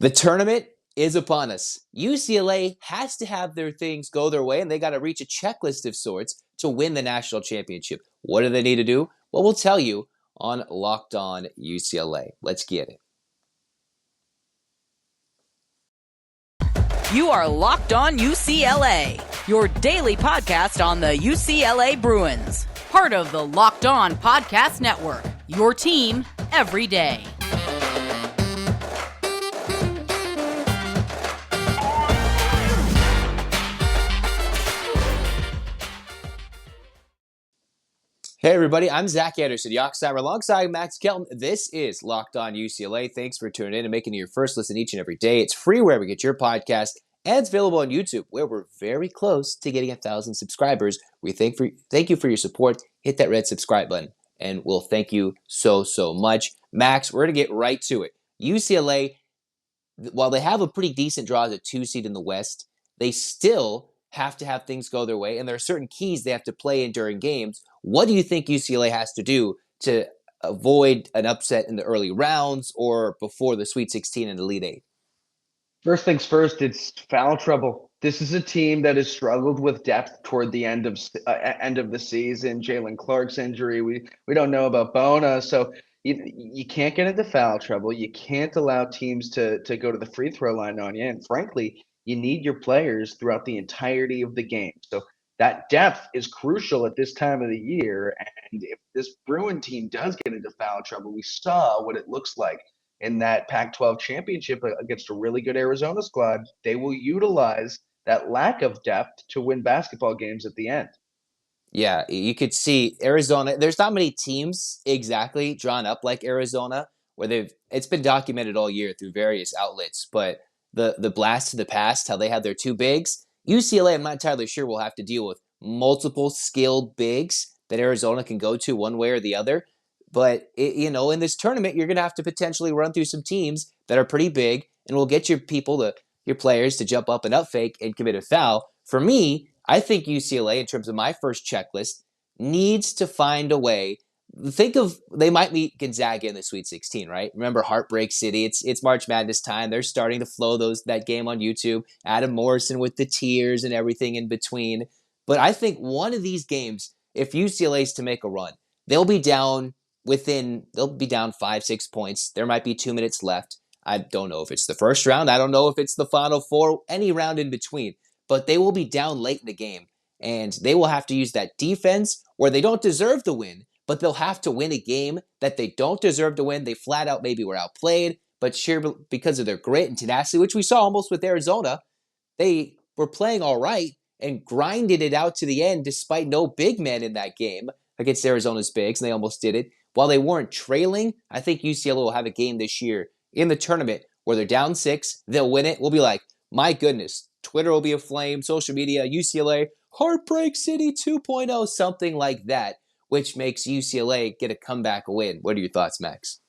The tournament is upon us. UCLA has to have their things go their way, and they got to reach a checklist of sorts to win the national championship. What do they need to do? Well, we'll tell you on Locked On UCLA. Let's get it. You are Locked On UCLA, your daily podcast on the UCLA Bruins. Part of the Locked On Podcast Network, your team every day. Hey everybody, I'm Zach Anderson-Yoxsimer alongside Max Kelton. This is Locked On UCLA. Thanks for tuning in and making it your first listen each and every day. It's free wherever you get your podcast, and it's available on YouTube, where we're very close to getting 1,000 subscribers. We thank you for your support. Hit that red subscribe button, and we'll thank you so much. Max, we're going to get right to it. UCLA, while they have a pretty decent draw as a 2 seed in the West, they still have to have things go their way, and there are certain keys they have to play in during games. What do you think UCLA has to do to avoid an upset in the early rounds or before the Sweet 16 and Elite Eight? First things first, it's foul trouble. This is a team that has struggled with depth toward the end of the season. Jalen Clark's injury, we don't know about Bona, so you can't get into foul trouble. You can't allow teams to go to the free throw line on you, and frankly, you need your players throughout the entirety of the game. So that depth is crucial at this time of the year. And if this Bruin team does get into foul trouble, we saw what it looks like in that Pac-12 championship against a really good Arizona squad. They will utilize that lack of depth to win basketball games at the end. Yeah, you could see Arizona. There's not many teams exactly drawn up like Arizona, where it's been documented all year through various outlets, but the blast to the past, how they have their two bigs. UCLA, I'm not entirely sure, will have to deal with multiple skilled bigs that Arizona can go to one way or the other. But, in this tournament, you're going to have to potentially run through some teams that are pretty big and will get your players to jump up and up fake and commit a foul. For me, I think UCLA, in terms of my first checklist, needs to find a way. They might meet Gonzaga in the Sweet 16, right? Remember Heartbreak City? It's March Madness time. They're starting to flow that game on YouTube. Adam Morrison with the tears and everything in between. But I think one of these games, if UCLA is to make a run, they'll be down 5-6 points. There might be 2 minutes left. I don't know if it's the first round. I don't know if it's the Final Four, any round in between. But they will be down late in the game, and they will have to use that defense where they don't deserve to win, but they'll have to win a game that they don't deserve to win. They flat out maybe were outplayed, but sure, because of their grit and tenacity, which we saw almost with Arizona, they were playing all right and grinded it out to the end despite no big men in that game against Arizona's bigs, and they almost did it. While they weren't trailing, I think UCLA will have a game this year in the tournament where they're down 6, they'll win it. We'll be like, my goodness, Twitter will be aflame, social media, UCLA, Heartbreak City 2.0, something like that, which makes UCLA get a comeback win. What are your thoughts, Max?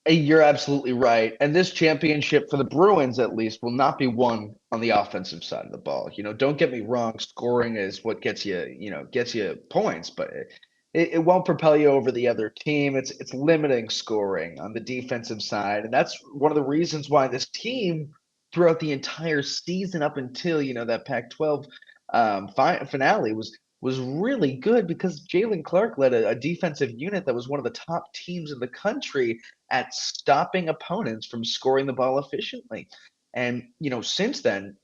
You're absolutely right. And this championship, for the Bruins at least, will not be won on the offensive side of the ball. Don't get me wrong, scoring is what gets you points, but it won't propel you over the other team. It's limiting scoring on the defensive side. And that's one of the reasons why this team, throughout the entire season up until, that Pac-12 finale was really good, because Jalen Clark led a defensive unit that was one of the top teams in the country at stopping opponents from scoring the ball efficiently. And, since then,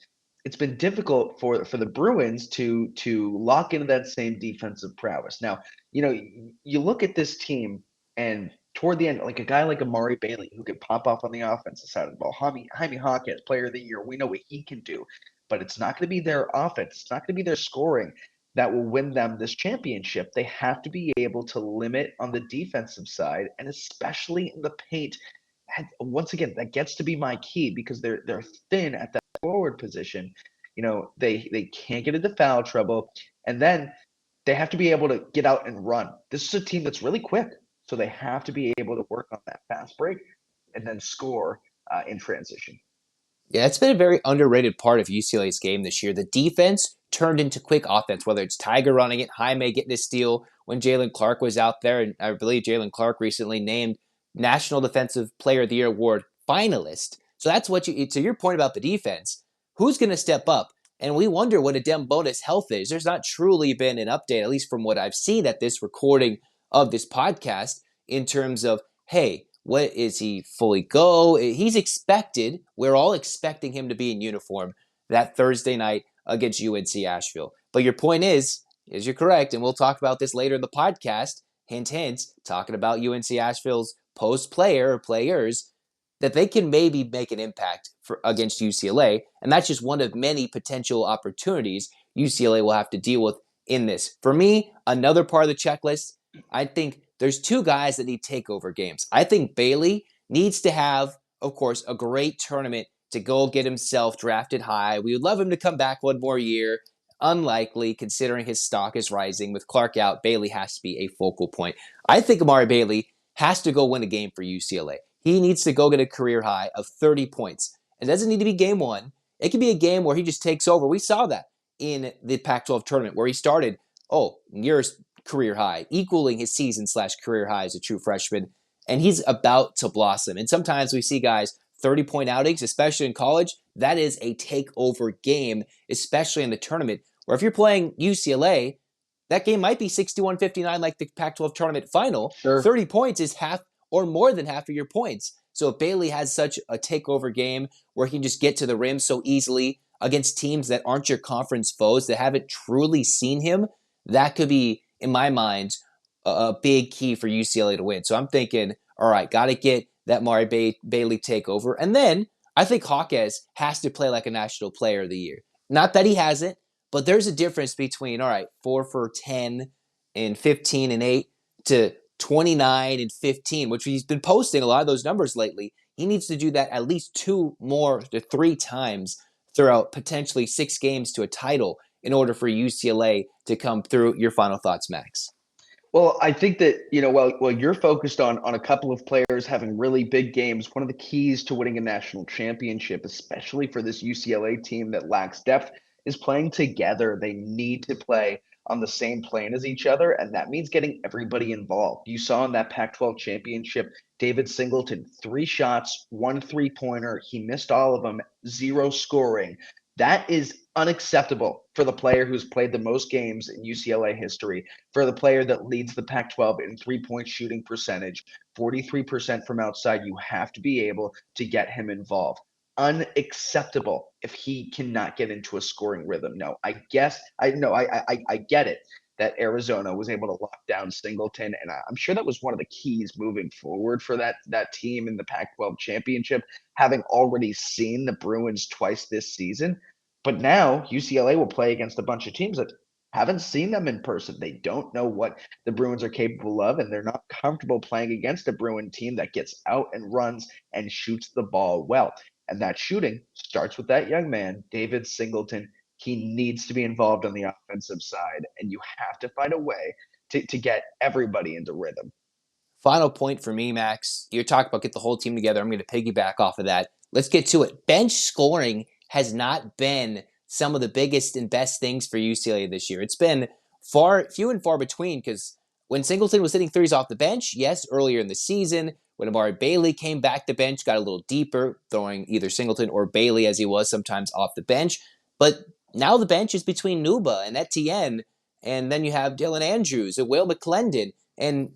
it's been difficult for the Bruins to lock into that same defensive prowess. Now, you look at this team, and toward the end, like a guy like Amari Bailey, who can pop off on the offensive side of the ball, Jaime Hawkins, player of the year, we know what he can do, but it's not going to be their offense. It's not going to be their scoring that will win them this championship. They have to be able to limit on the defensive side, and especially in the paint. And once again, that gets to be my key, because they're thin at that forward position. They can't get into foul trouble, and then they have to be able to get out and run. This is a team that's really quick, so they have to be able to work on that fast break and then score in transition. Yeah, it's been a very underrated part of UCLA's game this year. The defense turned into quick offense, whether it's Tiger running it, Jaime getting a steal when Jalen Clark was out there. And I believe Jalen Clark recently named National Defensive Player of the Year award finalist So that's what to your point about the defense, who's going to step up? And we wonder what Adem health is. There's not truly been an update, at least from what I've seen at this recording of this podcast, in terms of, hey, what is he fully go? He's expected. We're all expecting him to be in uniform that Thursday night against UNC Asheville. But your point is you're correct, and we'll talk about this later in the podcast. Hint, hint, talking about UNC Asheville's post-player or players, that they can maybe make an impact against UCLA, and that's just one of many potential opportunities UCLA will have to deal with in this. For me, another part of the checklist, I think there's two guys that need takeover games. I think Bailey needs to have, of course, a great tournament to go get himself drafted high. We would love him to come back one more year. Unlikely, considering his stock is rising. With Clark out, Bailey has to be a focal point. I think Amari Bailey has to go win a game for UCLA. He needs to go get a career high of 30 points. It doesn't need to be game one. It could be a game where he just takes over. We saw that in the Pac-12 tournament where he started, near career high, equaling his season/career high as a true freshman. And he's about to blossom. And sometimes we see guys 30-point outings, especially in college. That is a takeover game, especially in the tournament, where if you're playing UCLA, that game might be 61-59 like the Pac-12 tournament final. Sure. 30 points is half or more than half of your points. So if Bailey has such a takeover game where he can just get to the rim so easily against teams that aren't your conference foes, that haven't truly seen him, that could be, in my mind, a big key for UCLA to win. So I'm thinking, all right, got to get that Mari Bailey takeover. And then I think Hawkes has to play like a National Player of the Year. Not that he hasn't, but there's a difference between, 4 for 10 and 15 and 8 to 29 and 15, which he's been posting a lot of those numbers lately. He needs to do that at least 2 more to 3 times throughout potentially 6 games to a title in order for UCLA to come through. Your final thoughts, Max? Well, I think that, while you're focused on a couple of players having really big games, one of the keys to winning a national championship, especially for this UCLA team that lacks depth, is playing together. They need to play on the same plane as each other, and that means getting everybody involved. You saw in that Pac-12 championship, David Singleton, 3 shots, 1 3-pointer. He missed all of them, 0 scoring. That is unacceptable for the player who's played the most games in UCLA history, for the player that leads the Pac-12 in 3-point shooting percentage, 43% from outside. You have to be able to get him involved. Unacceptable if he cannot get into a scoring rhythm. No, I get it that Arizona was able to lock down Singleton, and I'm sure that was one of the keys moving forward for that team in the Pac-12 championship, having already seen the Bruins twice this season. But now UCLA will play against a bunch of teams that haven't seen them in person. They don't know what the Bruins are capable of, and they're not comfortable playing against a Bruin team that gets out and runs and shoots the ball well. And that shooting starts with that young man, David Singleton. He needs to be involved on the offensive side, and you have to find a way to get everybody into rhythm. Final point for me, Max. You're talking about get the whole team together. I'm going to piggyback off of that. Let's get to it. Bench scoring has not been some of the biggest and best things for UCLA this year. It's been few and far between, because when Singleton was hitting threes off the bench, yes, earlier in the season, when Amari Bailey came back to bench, got a little deeper, throwing either Singleton or Bailey as he was sometimes off the bench. But now the bench is between Nuba and Etienne, and then you have Dylan Andrews and Will McClendon, and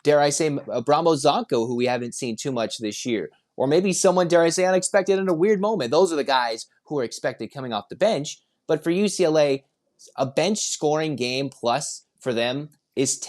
dare I say Abramo Zonko, who we haven't seen too much this year. Or maybe someone, dare I say, unexpected in a weird moment. Those are the guys who are expected coming off the bench. But for UCLA, a bench scoring game plus for them is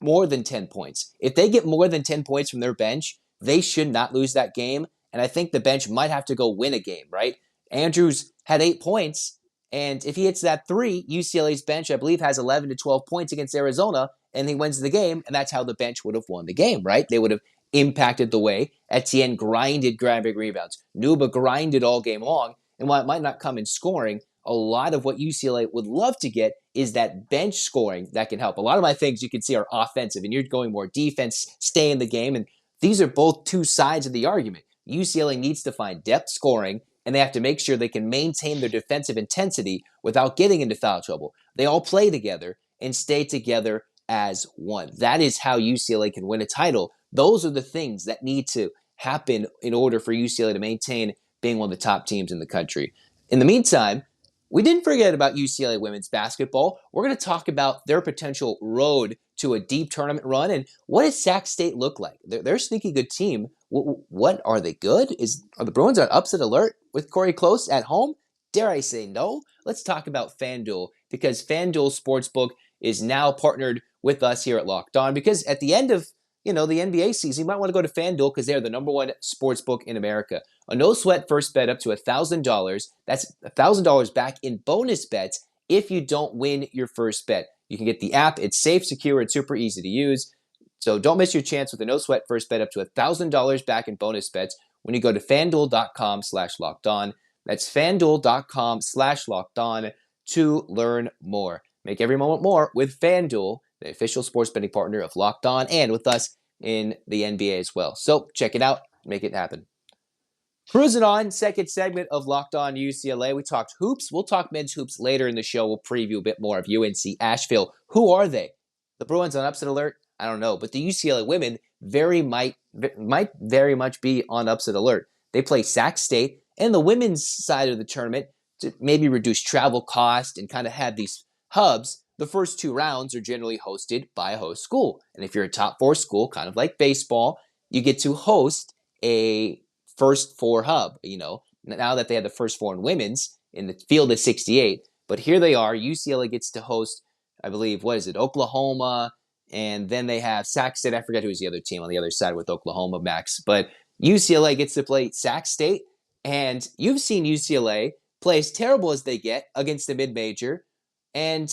more than 10 points. If they get more than 10 points from their bench, they should not lose that game. And I think the bench might have to go win a game, right? Andrews had 8 points, and if he hits that 3, UCLA's bench, I believe, has 11 to 12 points against Arizona, and he wins the game, and that's how the bench would have won the game, right? They would have impacted the way. Etienne grinded grabbing rebounds. Nuba grinded all game long, and while it might not come in scoring, a lot of what UCLA would love to get is that bench scoring that can help. A lot of my things you can see are offensive, and you're going more defense, stay in the game, and these are both two sides of the argument. UCLA needs to find depth scoring, and they have to make sure they can maintain their defensive intensity without getting into foul trouble. They all play together and stay together as one. That is how UCLA can win a title. Those are the things that need to happen in order for UCLA to maintain being one of the top teams in the country. In the meantime, we didn't forget about UCLA women's basketball. We're going to talk about their potential road to a deep tournament run and what does Sac State look like? They're a sneaky good team. What are they good? Are the Bruins on upset alert with Corey Close at home? Dare I say no? Let's talk about FanDuel because FanDuel Sportsbook is now partnered with us here at Locked On because at the end of the NBA season, you might want to go to FanDuel because they're the number one sportsbook in America. A no-sweat first bet up to $1,000. That's $1,000 back in bonus bets if you don't win your first bet. You can get the app. It's safe, secure, and super easy to use. So don't miss your chance with a no-sweat first bet up to $1,000 back in bonus bets when you go to FanDuel.com/LockedOn. That's FanDuel.com/LockedOn to learn more. Make every moment more with FanDuel, the official sports betting partner of Locked On, and with us in the NBA as well. So check it out. Make it happen. Cruising on, second segment of Locked On UCLA. We talked hoops. We'll talk men's hoops later in the show. We'll preview a bit more of UNC Asheville. Who are they? The Bruins on upset alert? I don't know. But the UCLA women might very much be on upset alert. They play Sac State and the women's side of the tournament to maybe reduce travel cost and kind of have these hubs. The first two rounds are generally hosted by a host school. And if you're a top four school, kind of like baseball, you get to host a first four hub, now that they have the first four in women's in the field of 68. But here they are. UCLA gets to host, I believe, Oklahoma. And then they have Sac State. I forget who's the other team on the other side with Oklahoma, Max. But UCLA gets to play Sac State. And you've seen UCLA play as terrible as they get against a mid-major. And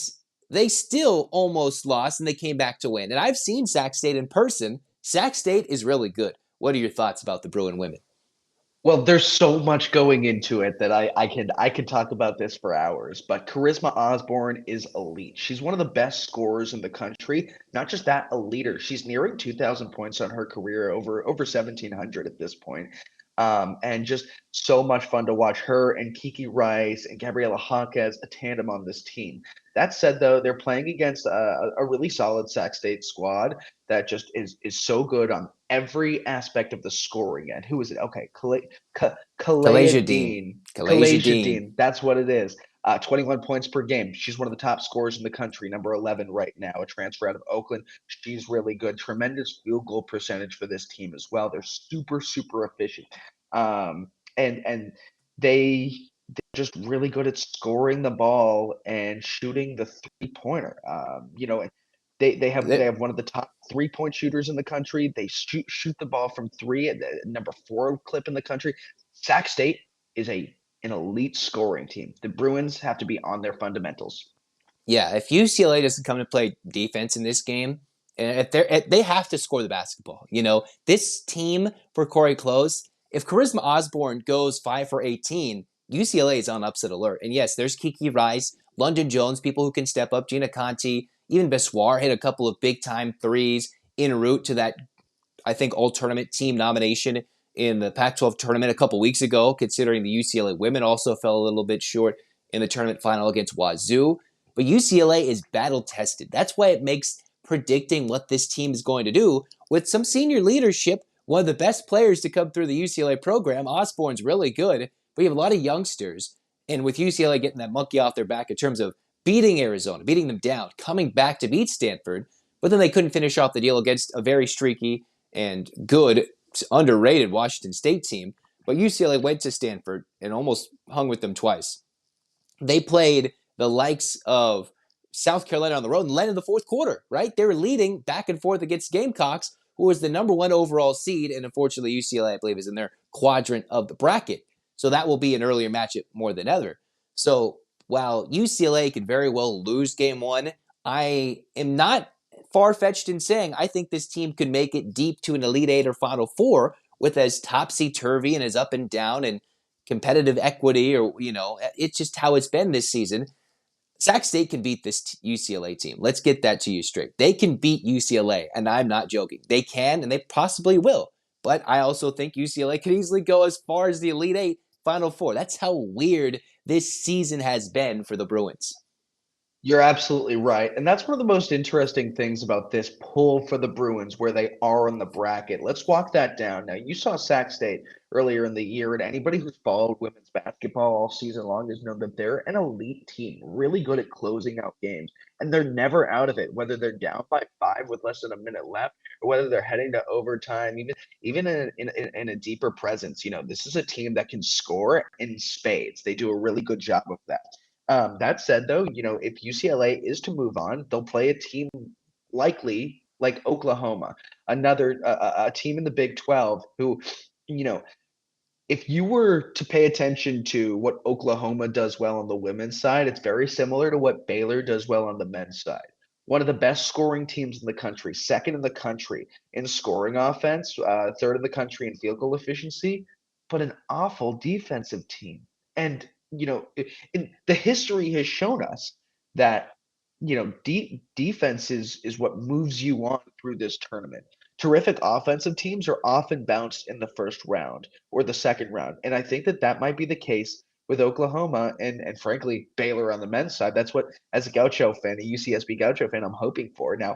they still almost lost, and they came back to win. And I've seen Sac State in person. Sac State is really good. What are your thoughts about the Bruin women? Well, there's so much going into it that I could talk about this for hours. But Charisma Osborne is elite. She's one of the best scorers in the country. Not just that, a leader. She's nearing 2,000 points on her career, over 1,700 at this point. And just so much fun to watch her and Kiki Rice and Gabriela Hawk as a tandem on this team. That said, though, they're playing against a really solid Sac State squad that just is so good on every aspect of the scoring end. Who is it? Okay, Kalaja Dean. That's what it is. 21 points per game. She's one of the top scorers in the country, number 11 right now, a transfer out of Oakland. She's really good. Tremendous field goal percentage for this team as well. They're super, super efficient. And they're just really good at scoring the ball and shooting the three-pointer. They have one of the top 3-point shooters in the country. They shoot the ball from three at the number 4 clip in the country. Sac State is an elite scoring team. The Bruins have to be on their fundamentals. Yeah, if UCLA doesn't come to play defense in this game, if they have to score the basketball. This team for Corey Close, if Charisma Osborne goes 5 for 18, UCLA is on upset alert. And yes, there's Kiki Rice, London Jones, people who can step up, Gina Conti, even Bessoir hit a couple of big-time threes en route to that, I think, all-tournament team nomination in the Pac-12 tournament a couple weeks ago, considering the UCLA women also fell a little bit short in the tournament final against Wazoo. But UCLA is battle-tested. That's why it makes predicting what this team is going to do with some senior leadership, one of the best players to come through the UCLA program. Osborne's really good, but you have a lot of youngsters. And with UCLA getting that monkey off their back in terms of beating Arizona, beating them down, coming back to beat Stanford, but then they couldn't finish off the deal against a very streaky and good, underrated Washington State team. But UCLA went to Stanford and almost hung with them twice. They played the likes of South Carolina on the road and led in the fourth quarter, right? They were leading back and forth against Gamecocks, who was the number 1 overall seed, and unfortunately UCLA, I believe, is in their quadrant of the bracket. So that will be an earlier matchup more than ever. So while UCLA could very well lose game 1, I am not far-fetched in saying I think this team could make it deep to an Elite 8 or Final 4 with as topsy-turvy and as up and down and competitive equity, or, it's just how it's been this season. Sac State can beat this UCLA team. Let's get that to you straight. They can beat UCLA, and I'm not joking. They can, and they possibly will. But I also think UCLA could easily go as far as the Elite 8, Final 4. That's how weird this season has been for the Bruins. You're absolutely right. And that's one of the most interesting things about this pull for the Bruins, where they are in the bracket. Let's walk that down. Now, you saw Sac State earlier in the year, and anybody who's followed women's basketball all season long has known that they're an elite team, really good at closing out games. And they're never out of it, whether they're down by 5 with less than a minute left, or whether they're heading to overtime, even in a deeper presence. This is a team that can score in spades. They do a really good job of that. That said, though, if UCLA is to move on, they'll play a team likely like Oklahoma, another a team in the Big 12 who, you know, if you were to pay attention to what Oklahoma does well on the women's side, it's very similar to what Baylor does well on the men's side. One of the best scoring teams in the country, second in the country in scoring offense, third in the country in field goal efficiency, but an awful defensive team. And, the history has shown us that, defense is what moves you on through this tournament. Terrific offensive teams are often bounced in the first round or the second round. And I think that might be the case with Oklahoma and frankly, Baylor on the men's side. That's what, as a Gaucho fan, a UCSB Gaucho fan, I'm hoping for. Now,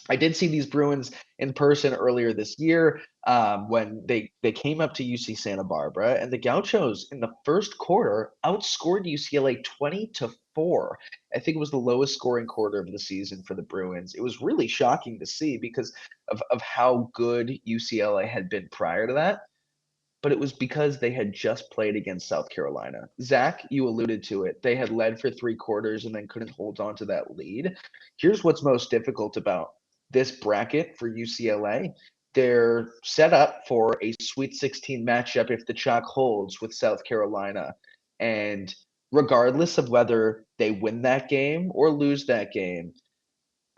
I did see these Bruins in person earlier this year when they came up to UC Santa Barbara, and the Gauchos in the first quarter outscored UCLA 20-4. I think it was the lowest scoring quarter of the season for the Bruins. It was really shocking to see because of how good UCLA had been prior to that. But it was because they had just played against South Carolina. Zach, you alluded to it. They had led for 3 quarters and then couldn't hold on to that lead. Here's what's most difficult about this bracket for UCLA. They're set up for a Sweet 16 matchup if the chalk holds with South Carolina. And regardless of whether they win that game or lose that game,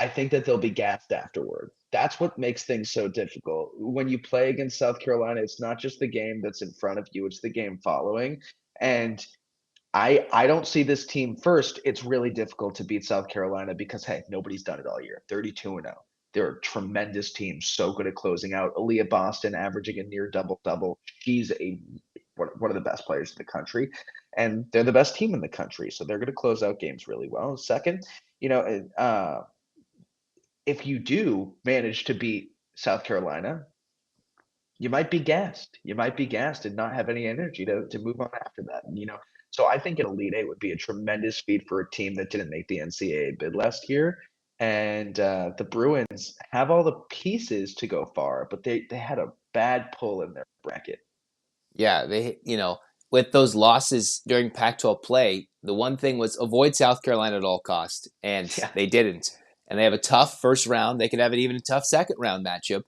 I think that they'll be gassed afterward. That's what makes things so difficult. When you play against South Carolina, it's not just the game that's in front of you, it's the game following. And I don't see this team first. It's really difficult to beat South Carolina because, hey, nobody's done it all year. 32-0. They're a tremendous team, so good at closing out. Aaliyah Boston averaging a near double-double. She's one of the best players in the country, and they're the best team in the country, so they're going to close out games really well. Second, if you do manage to beat South Carolina, you might be gassed. You might be gassed and not have any energy to move on after that. So I think an Elite Eight would be a tremendous feat for a team that didn't make the NCAA bid last year. And the Bruins have all the pieces to go far, but they had a bad pull in their bracket. Yeah, with those losses during Pac-12 play, the one thing was avoid South Carolina at all costs, and they didn't. And they have a tough first round. They could have even a tough second round matchup,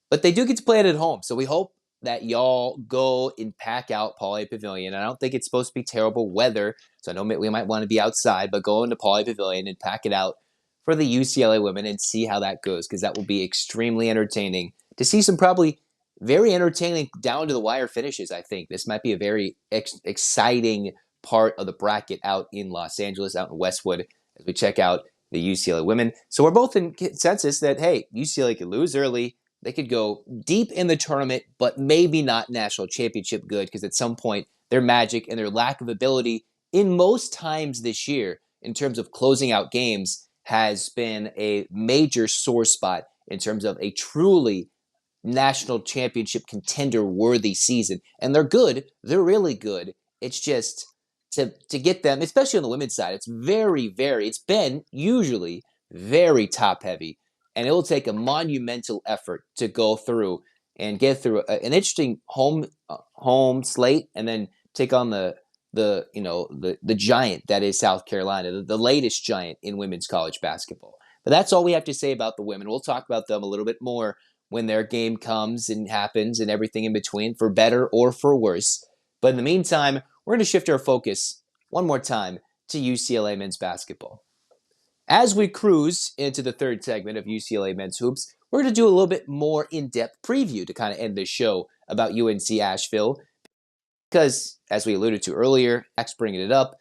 but they do get to play it at home. So we hope that y'all go and pack out Pauley Pavilion. I don't think it's supposed to be terrible weather, so I know we might want to be outside, but go into Pauley Pavilion and pack it out for the UCLA women and see how that goes, because that will be extremely entertaining to see some probably very entertaining down to the wire finishes. I think this might be a very exciting part of the bracket out in Los Angeles, out in Westwood, as we check out the UCLA women. So we're both in consensus that, hey, UCLA could lose early. They could go deep in the tournament, but maybe not national championship good, because at some point their magic and their lack of ability in most times this year in terms of closing out games has been a major sore spot in terms of a truly national championship contender worthy season. And they're good. They're really good. It's just to get them, especially on the women's side, it's been usually very top heavy, and it will take a monumental effort to go through and get through an interesting home slate, and then take on the giant that is South Carolina, the latest giant in women's college basketball. But that's all we have to say about the women. We'll talk about them a little bit more when their game comes and happens and everything in between, for better or for worse. But in the meantime, we're going to shift our focus one more time to UCLA men's basketball. As we cruise into the third segment of UCLA men's hoops, we're going to do a little bit more in-depth preview to kind of end this show about UNC Asheville, because, as we alluded to earlier, X bringing it up,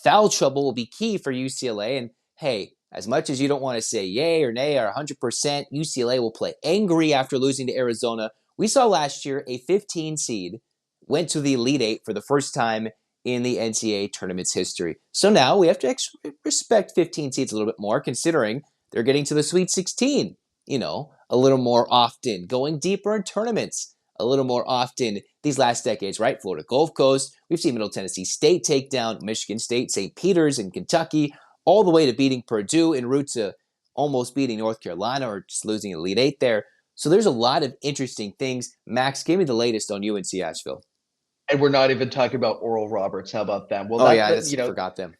foul trouble will be key for UCLA. And hey, as much as you don't want to say yay or nay or 100%, UCLA will play angry after losing to Arizona. We saw last year a 15 seed went to the Elite Eight for the first time in the NCAA tournament's history. So now we have to respect 15 seeds a little bit more, considering they're getting to the Sweet 16, a little more often, going deeper in tournaments a little more often these last decades, right? Florida Gulf Coast, we've seen Middle Tennessee State take down Michigan State, St. Peter's, and Kentucky, all the way to beating Purdue en route to almost beating North Carolina or just losing Elite Eight there. So there's a lot of interesting things. Max, give me the latest on UNC Asheville. And we're not even talking about Oral Roberts. How about them? Well, I forgot them.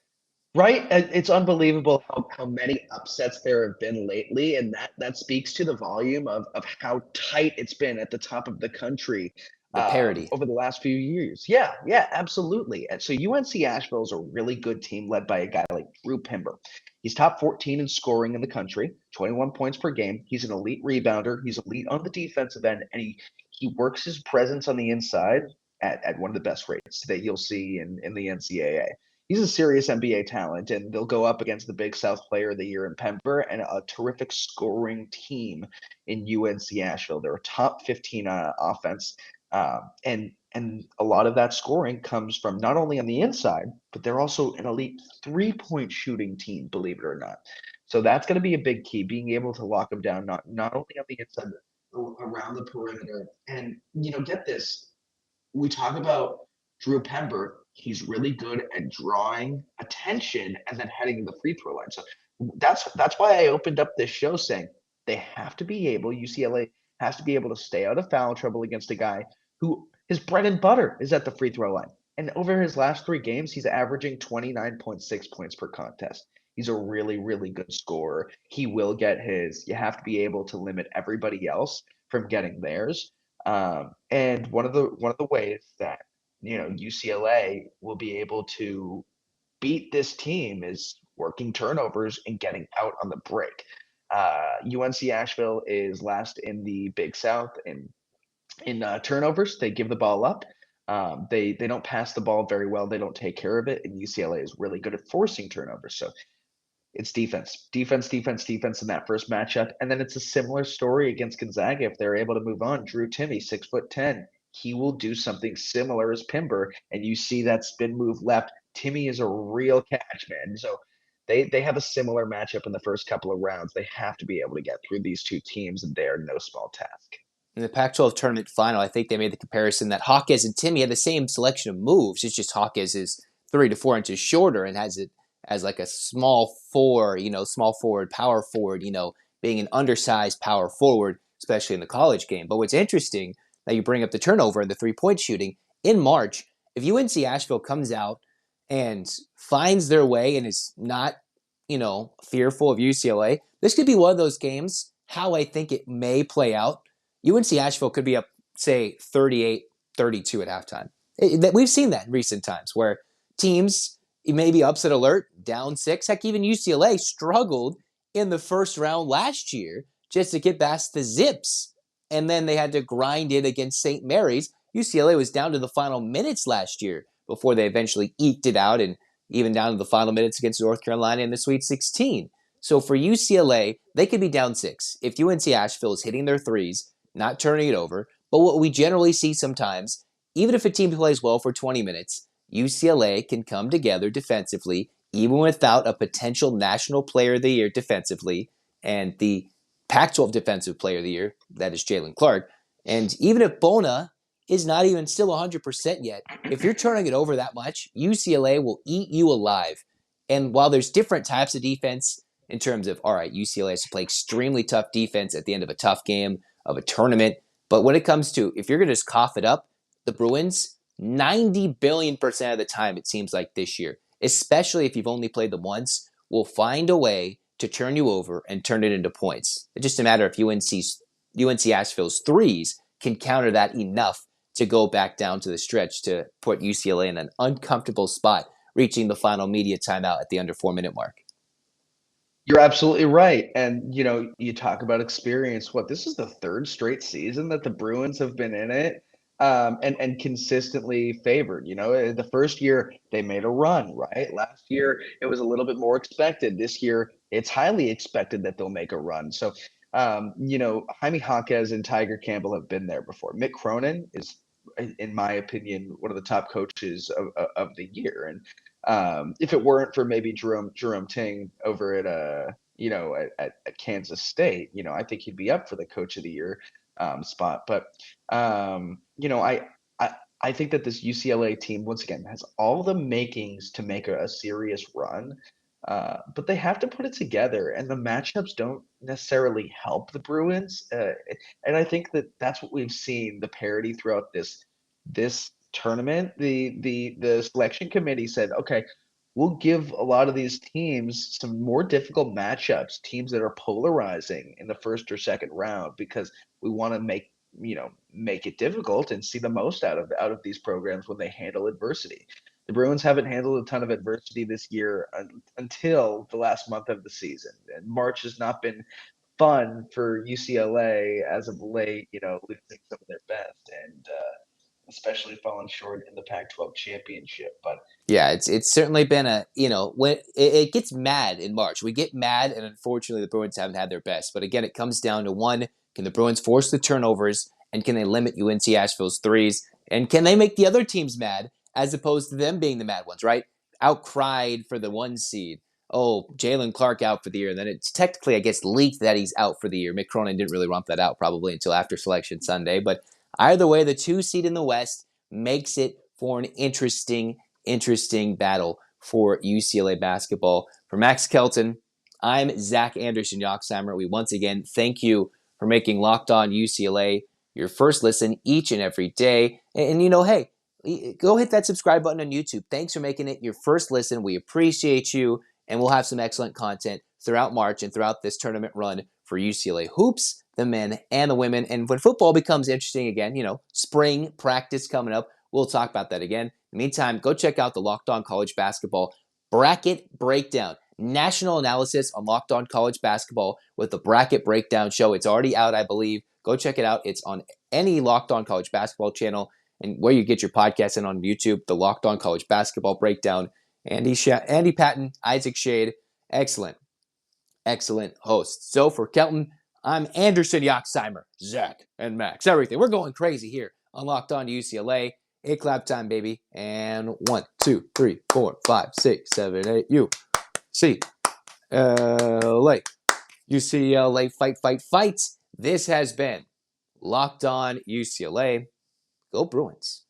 Right? It's unbelievable how many upsets there have been lately, and that speaks to the volume of how tight it's been at the top of the country The parity. over the last few years. Yeah, absolutely. And so UNC Asheville is a really good team led by a guy like Drew Pember. He's top 14 in scoring in the country, 21 points per game. He's an elite rebounder. He's elite on the defensive end, and he works his presence on the inside at one of the best rates that you'll see in the NCAA. He's a serious NBA talent, and they'll go up against the Big South Player of the Year in Pember and a terrific scoring team in UNC Asheville. They're a top 15 offense, and a lot of that scoring comes from not only on the inside, but they're also an elite three-point shooting team, believe it or not. So that's going to be a big key, being able to lock them down, not only on the inside, but around the perimeter. And, get this. We talk about Drew Pember. He's really good at drawing attention and then heading to the free throw line. So that's why I opened up this show saying they have to be able, UCLA has to be able to stay out of foul trouble against a guy who his bread and butter is at the free throw line. And over his last 3 games, he's averaging 29.6 points per contest. He's a really, really good scorer. He will get his. You have to be able to limit everybody else from getting theirs. And one of the ways that UCLA will be able to beat this team is working turnovers and getting out on the break. UNC Asheville is last in the Big South in turnovers. They give the ball up. They don't pass the ball very well. They don't take care of it. And UCLA is really good at forcing turnovers. So it's defense in that first matchup. And then it's a similar story against Gonzaga if they're able to move on. Drew Timme, 6'10". He will do something similar as Pember, and you see that spin move left. Timme is a real catch, man. So they have a similar matchup in the first couple of rounds. They have to be able to get through these two teams, and they're no small task. In the Pac-12 tournament final, I think they made the comparison that Hawkes and Timme had the same selection of moves. It's just Hawkes is 3 to 4 inches shorter and has it as like a small forward, power forward, being an undersized power forward, especially in the college game. But what's interesting that you bring up the turnover and the 3-point shooting in March, if UNC Asheville comes out and finds their way and is not, fearful of UCLA, this could be one of those games, how I think it may play out. UNC Asheville could be up, say, 38-32 at halftime. We've seen that in recent times where teams may be upset alert, down 6. Heck, even UCLA struggled in the first round last year just to get past the Zips. And then they had to grind it against St. Mary's. UCLA was down to the final minutes last year before they eventually eked it out, and even down to the final minutes against North Carolina in the Sweet 16. So for UCLA, they could be down 6 if UNC Asheville is hitting their threes, not turning it over. But what we generally see sometimes, even if a team plays well for 20 minutes, UCLA can come together defensively, even without a potential National Player of the Year defensively, and the Pac-12 Defensive Player of the Year, that is Jalen Clark. And even if Bona is not even still 100% yet, if you're turning it over that much, UCLA will eat you alive. And while there's different types of defense in terms of, all right, UCLA has to play extremely tough defense at the end of a tough game of a tournament. But when it comes to, if you're going to just cough it up, the Bruins, 90 billion% of the time, it seems like this year, especially if you've only played them once, will find a way to turn you over and turn it into points. It's just a matter of UNC Asheville's threes can counter that enough to go back down to the stretch to put UCLA in an uncomfortable spot, reaching the final media timeout at the under 4-minute mark. You're absolutely right. And, you talk about experience. This is the 3rd straight season that the Bruins have been in it and consistently favored. The first year they made a run, right? Last year it was a little bit more expected. This year it's highly expected that they'll make a run. So, Jaime Jaquez and Tiger Campbell have been there before. Mick Cronin is in my opinion, one of the top coaches of the year. And if it weren't for maybe Jerome Ting over at at Kansas State, I think he'd be up for the Coach of the Year spot. But I I think that this UCLA team once again has all the makings to make a serious run. But they have to put it together, and the matchups don't necessarily help the Bruins. And I think that that's what we've seen, the parity throughout this tournament. The selection committee said, okay, we'll give a lot of these teams some more difficult matchups, teams that are polarizing in the first or second round, because we want to make it difficult and see the most out of these programs when they handle adversity. The Bruins haven't handled a ton of adversity this year until the last month of the season, and March has not been fun for UCLA as of late. Losing some of their best, and especially falling short in the Pac-12 championship. But Yeah, it's certainly been when it gets mad in March. We get mad, and unfortunately the Bruins haven't had their best. But again, it comes down to one: can the Bruins force the turnovers, and can they limit UNC Asheville's threes, and can they make the other teams mad as opposed to them being the mad ones? Right? Outcried for the 1 seed. Oh, Jalen Clark out for the year. And then it's technically, I guess, leaked that he's out for the year. Mick Cronin didn't really rump that out probably until after Selection Sunday. But either way, the 2 seed in the West makes it for an interesting battle for UCLA basketball. For Max Kelton, I'm Zach Anderson-Yoxsimer. We once again thank you for making Locked On UCLA your first listen each and every day. And hey, go hit that subscribe button on YouTube. Thanks for making it your first listen. We appreciate you, and we'll have some excellent content throughout March and throughout this tournament run for UCLA hoops, the men and the women. And when football becomes interesting again, spring practice coming up, we'll talk about that again. In the meantime, go check out the Locked On College Basketball Bracket Breakdown. National analysis on Locked On College Basketball with the Bracket Breakdown show. It's already out, I believe. Go check it out. It's on any Locked On College Basketball channel and where you get your podcast and on YouTube, the Locked On College Basketball Breakdown. Andy Patton, Isaac Shade, excellent hosts. So for Kelton, I'm Anderson-Yoxsimer, Zach, and Max. Everything. We're going crazy here on Locked On UCLA. Hey, clap time, baby. And 1, 2, 3, 4, 5, 6, 7, 8. UCLA. UCLA fight. This has been Locked On UCLA. Go Bruins.